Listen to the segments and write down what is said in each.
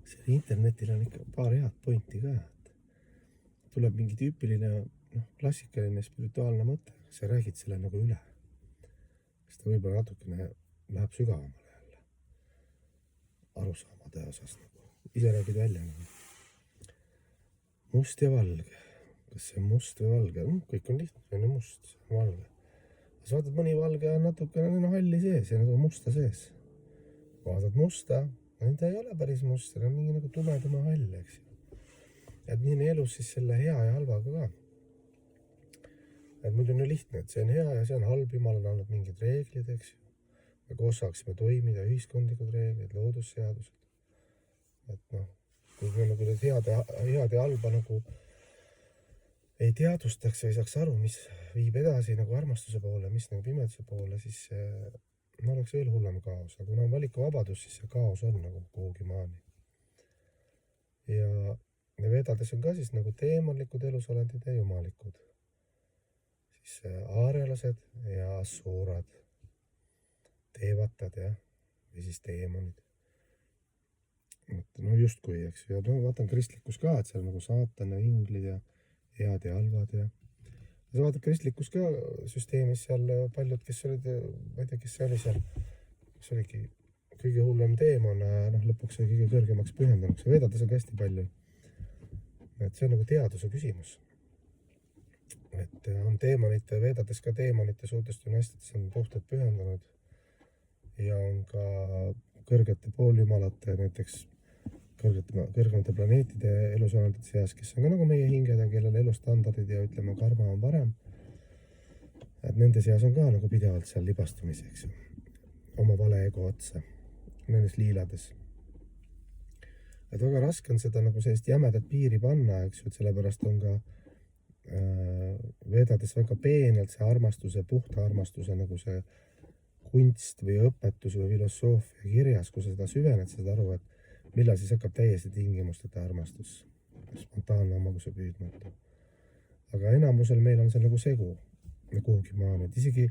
Seal internetil on ikka paar head pointi ka, et tuleb mingi tüüpiline, klassikaline spirituaalne mõte, sa räägid selle nagu üle. Siis ta võib-olla natukene läheb sügavamale jälle arusaamade osas nagu. Ise räägid välja nagu. Must ja valge. Kas see on must või valge? Kõik on lihtne, see on ju must, see on valge. Sa vaatad, mõni valge on natukene halli sees ja nagu musta sees. Vaatad musta, ta ei ole päris must, see on mingi nagu tumedama hall, eks ju. Et nii on elus siis selle hea ja halvaga ka. Et muidu on ju lihtne, et see on hea ja see on halb, Jumal on andnud mingid reeglid, eks ju. Me koos saaksime toimida, ühiskondlikud reeglid, loodusseadused. Et kui me nagu need head ja halba nagu ei teadvustaks ja ei saaks aru, mis viib edasi nagu armastuse poole, mis nagu pimeduse poole, siis oleks veel hullem kaos. Aga kuna on valikuvabadus, siis see kaos on nagu kuhugi maani. Ja vedades on ka siis nagu teemonlikud elusolendid ja jumalikud. Siis aarjalased ja assuurad, teevatad või siis teemonid. Justkui, eks ju. Ja vaatan kristlikus ka, et seal nagu saatan ja inglid ja head ja halvad ja sa vaatad kristlikus ka süsteemis seal paljud, kes olid, ma ei tea, kes see oli seal, kes oligi kõige hullem teemon, lõpuks oli kõige kõrgemaks pühendanuks ja vedades on hästi palju. Et see on nagu teaduse küsimus. Et on teemonite, vedades ka teemonite suhtest on hästi, et see on puhtalt pühendanud ja on ka kõrgete pooljumalate, näiteks kõrgemate planeetide elusolendite seas, kes on ka nagu meie hinged ja kellel elustandardid ja ütleme, karma on parem. Et nende seas on ka nagu pidevalt seal libastumiseks oma vale ego otsa, nendes liilades. Et väga raske on seda nagu sellist jämedat piiri panna, eks ju, et sellepärast on ka vedades väga peenelt see armastuse, puhta armastuse nagu see kunst või õpetus või filosoofia kirjas, kui sa seda süvened, saad aru, et millal siis hakkab täiesti tingimusteta armastus, spontaanne omakuse püüdmatu. Aga enamusel meil on see nagu segu kuhugi maani, et isegi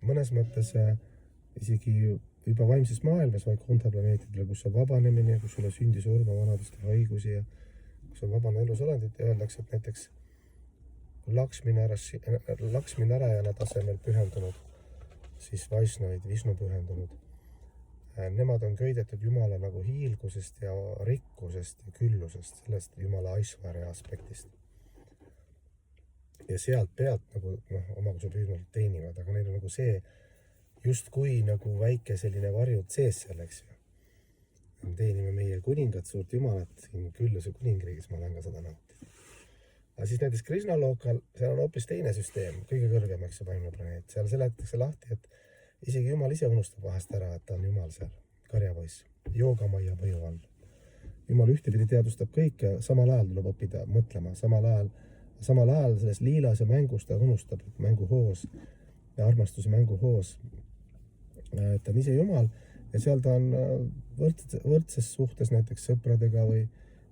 mõnes mõttes isegi juba vaimses maailmas või kontaplaneetidele, kus on vabanemine, kus ei ole sündi, surma, vanadust ja haigusi ja kus on vabane elusolendit ja öeldakse, et näiteks Laksmi Narayana tasemel pühendunud, siis Vaisnavid, Vishnu pühendunud. Nemad on köidetud Jumala nagu hiilgusest ja rikkusest ja küllusest, sellest Jumala Aishvarja aspektist. Ja sealt pealt nagu omakuse püüdmalt teenivad, aga neil on nagu see justkui nagu väike selline varjud sees selleks. Teenime meie kuningat, suurt Jumalat, siin Külluse kuningriigis ma olen ka seda nautinud. Aga siis näiteks Krishna lookal, seal on hoopis teine süsteem, kõige kõrgem, eks ju, vaimne planeet. Seal seletatakse lahti, et isegi Jumal ise unustab vahest ära, et ta on Jumal seal, karjapoiss, joogamaia mõju all. Jumal ühtepidi teadvustab kõik ja samal ajal tuleb õppida mõtlema, samal ajal selles liilas ja mängus ta unustab, et mänguhoos ja armastuse mänguhoos, et ta on ise Jumal ja seal ta on võrdses suhtes näiteks sõpradega või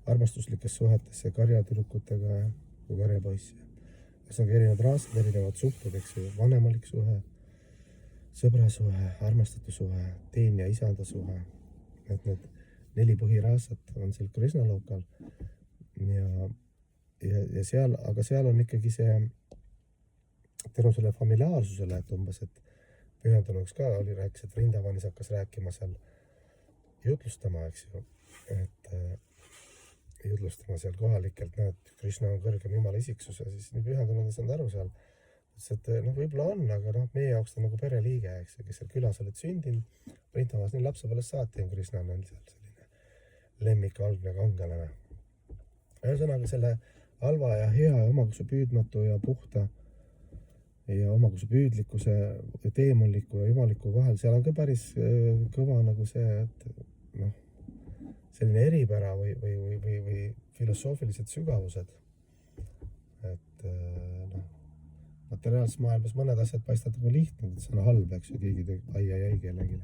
armastuslikes suhetesse karjatüdrukutega kui karjapoiss. See on ka erinevad raasad, erinevad suhted, eks ju, vanemalik suhe, sõbrasuhe, armastatu suhe, teenija isanda suhe. Et need 4 põhiraasat on seal Krishna lookal ja seal, aga seal on ikkagi see tänu selle familiaarsusele, et umbes, et pühendunuks ka oli, rääkis, et Vrindavanis hakkas rääkima seal jutlustama, eks ju, et jutlustama seal kohalikelt, et Krishna on kõrgem Jumala isiksus ja siis nii pühendunud ei saanud aru seal. Et võib-olla on, aga meie jaoks ta nagu pereliige, eks ju, kes seal külas oled sündinud, Vrindavas nii lapsepõlvest saati on Krishna on seal selline lemmik, algne, kangelane. Ühesõnaga selle halva ja hea ja omakuse püüdmatu ja puhta ja omakuse püüdlikkuse ja teemonliku ja jumaliku vahel, seal on ka päris kõva nagu see, et selline eripära või filosoofilised sügavused. Et materiaalses maailmas mõned asjad paistavad nagu lihtne, et see on halb, eks ju, keegi teeb ai kellelegi.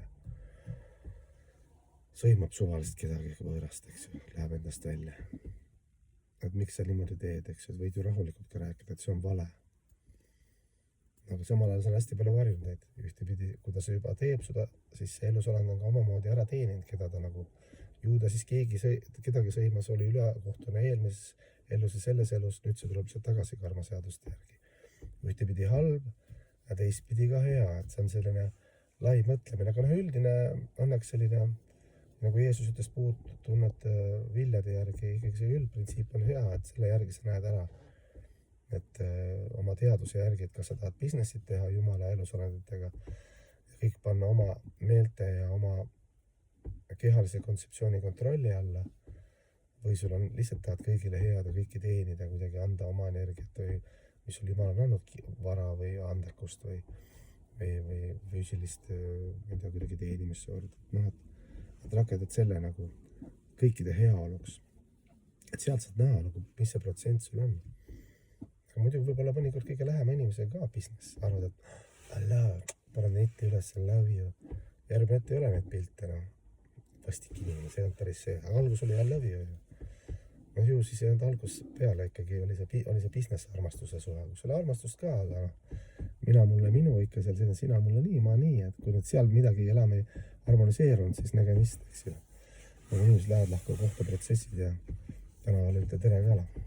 Sõimab suvaliselt kedagi võõrast, eks ju, läheb endast välja. Et miks sa niimoodi teed, eks ju, võid ju rahulikult ka rääkida, et see on vale. Aga samal ajal see on hästi palju varjunud neid ühtepidi, kui ta see juba teeb seda, siis see elusolend on ka omamoodi ära teeninud, keda ta nagu juuda ta siis kedagi sõimas, oli ülekohtune eelmises elus ja selles elus, nüüd see tuleb lihtsalt tagasi karmaseaduste järgi. Ühtepidi halb ja teistpidi ka hea, et see on selline lai mõtlemine, aga üldine õnneks selline, nagu Jeesus ütles, tunnete viljade järgi, ikkagi see üldprintsiip on hea, et selle järgi sa näed ära, et oma teaduse järgi, et kas sa tahad businessit teha Jumala elusolenditega ja kõik panna oma meelte ja oma kehalise kontseptsiooni kontrolli alla, või sul on lihtsalt tahad kõigile head ja kõiki teenida, kuidagi anda oma energiat või mis sul Jumal on andnud vara või andekust või füüsilist kuidagi teenimissoord. Et rakendad selle nagu kõikide heaoluks. Et sealt saad näha, nagu, mis see protsent sul on. Aga muidugi võib-olla mõnikord kõige lähema inimesega ka business. Arvad, et I love, panen neti üles, I love you. Järgmine ette ei ole neid pilte. No. Vastik inimene, see on päris see. Aga algus oli I love you. No ju siis ei olnud algus peale ikkagi, oli see business armastuse suhe. Kus oli armastust ka, aga mina mulle minu ikka seal, sina mulle nii, ma nii. Et kui nüüd seal midagi enam ei harmoniseerunud, siis nägemist, eks ju. Aga inimesed lähevad lahku kohta protsessid ja tänavale ütle tere ka.